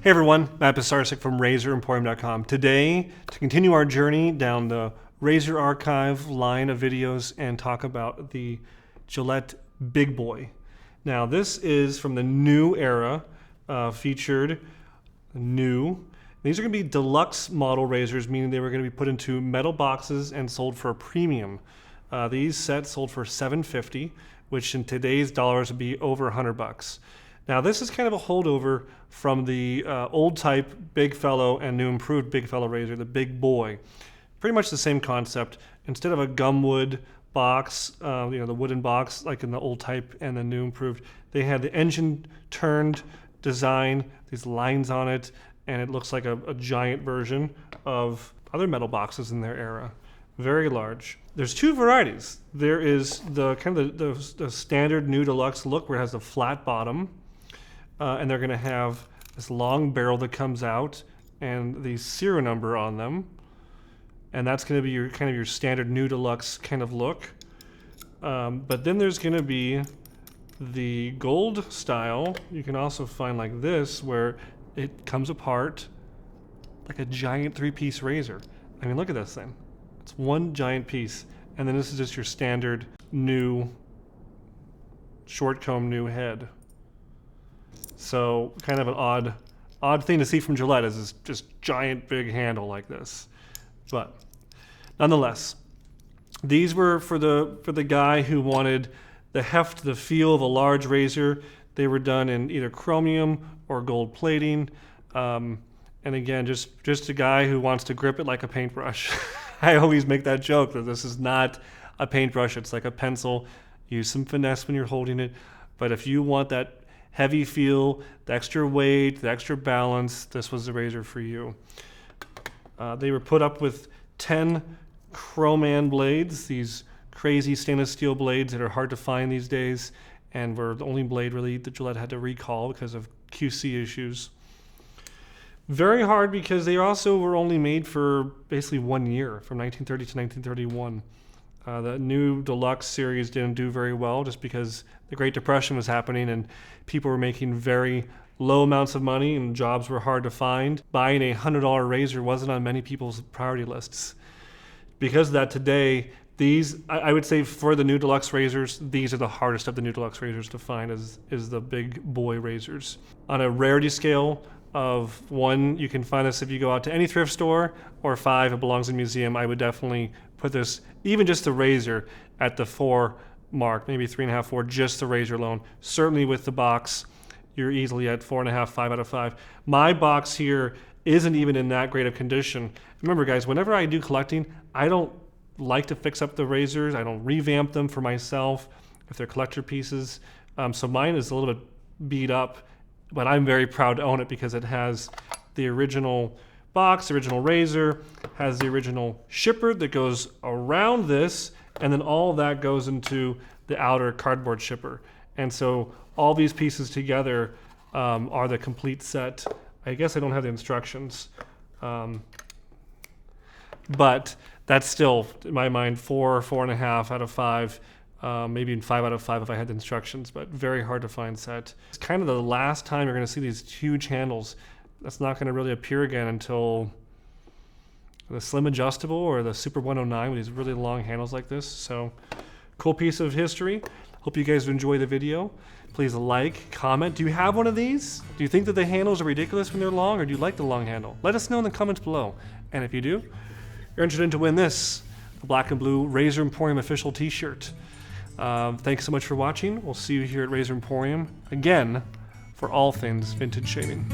Hey everyone, Matt Pisarcik from RazorEmporium.com. Today, to continue our journey down the Razor Archive line of videos and talk about the Gillette Big Boy. Now this is from the new era, featured new. These are going to be deluxe model razors, meaning they were going to be put into metal boxes and sold for a premium. These sets sold for $750, which in today's dollars would be over $100. Now this is kind of a holdover from the old type big fellow and new improved big fellow razor, the Big Boy. Pretty much the same concept. Instead of a gumwood box, the wooden box like in the old type and the new improved, they had the engine turned design, these lines on it, and it looks like a giant version of other metal boxes in their era. Very large. There's two varieties. There is the kind of the standard new deluxe look where it has a flat bottom, and they're going to have this long barrel that comes out and the serial number on them, and that's going to be your kind of your standard new deluxe kind of look. But then there's going to be the gold style. You can also find like this where it comes apart like a giant three-piece razor. I mean, look at this thing. It's one giant piece, and then this is just your standard new short comb new head. So kind of an odd thing to see from Gillette is this just giant big handle like this. But nonetheless, these were for the guy who wanted the heft, the feel of a large razor. They were done in either chromium or gold plating. And again, just a guy who wants to grip it like a paintbrush. I always make that joke that this is not a paintbrush, it's like a pencil. Use some finesse when you're holding it. But if you want that heavy feel, the extra weight, the extra balance, this was the razor for you. They were put up with 10 Chroman blades, these crazy stainless steel blades that are hard to find these days, and were the only blade really that Gillette had to recall because of QC issues. Very hard because they also were only made for basically 1 year, from 1930 to 1931. The new deluxe series didn't do very well just because the Great Depression was happening and people were making very low amounts of money and jobs were hard to find. Buying a $100 razor wasn't on many people's priority lists. Because of that, today, these, I would say for the new deluxe razors, these are the hardest of the new deluxe razors to find is the Big Boy razors. On a rarity scale of 1, you can find this if you go out to any thrift store, or 5, it belongs in a museum. I would definitely put this, even just the razor, at the 4 mark, maybe 3.5, 4, just the razor alone. Certainly with the box, you're easily at 4.5, 5 out of 5. My box here isn't even in that great of condition. Remember guys, whenever I do collecting, I don't like to fix up the razors. I don't revamp them for myself if they're collector pieces. So mine is a little bit beat up, but I'm very proud to own it because it has the original box, the original razor, has the original shipper that goes around this, and then all of that goes into the outer cardboard shipper. And so all these pieces together are the complete set. I guess I don't have the instructions, but that's still, in my mind, 4, 4.5 out of 5, maybe even 5 out of 5 if I had the instructions, but very hard to find set. It's kind of the last time you're going to see these huge handles. That's not going to really appear again until the Slim Adjustable or the Super 109 with these really long handles like this. So cool piece of history. Hope you guys enjoy the video. Please like, comment. Do you have one of these? Do you think that the handles are ridiculous when they're long, or do you like the long handle? Let us know in the comments below. And if you do, you're interested to win this, the black and blue Razor Emporium official t-shirt. Thanks so much for watching. We'll see you here at Razor Emporium again for all things vintage shaving.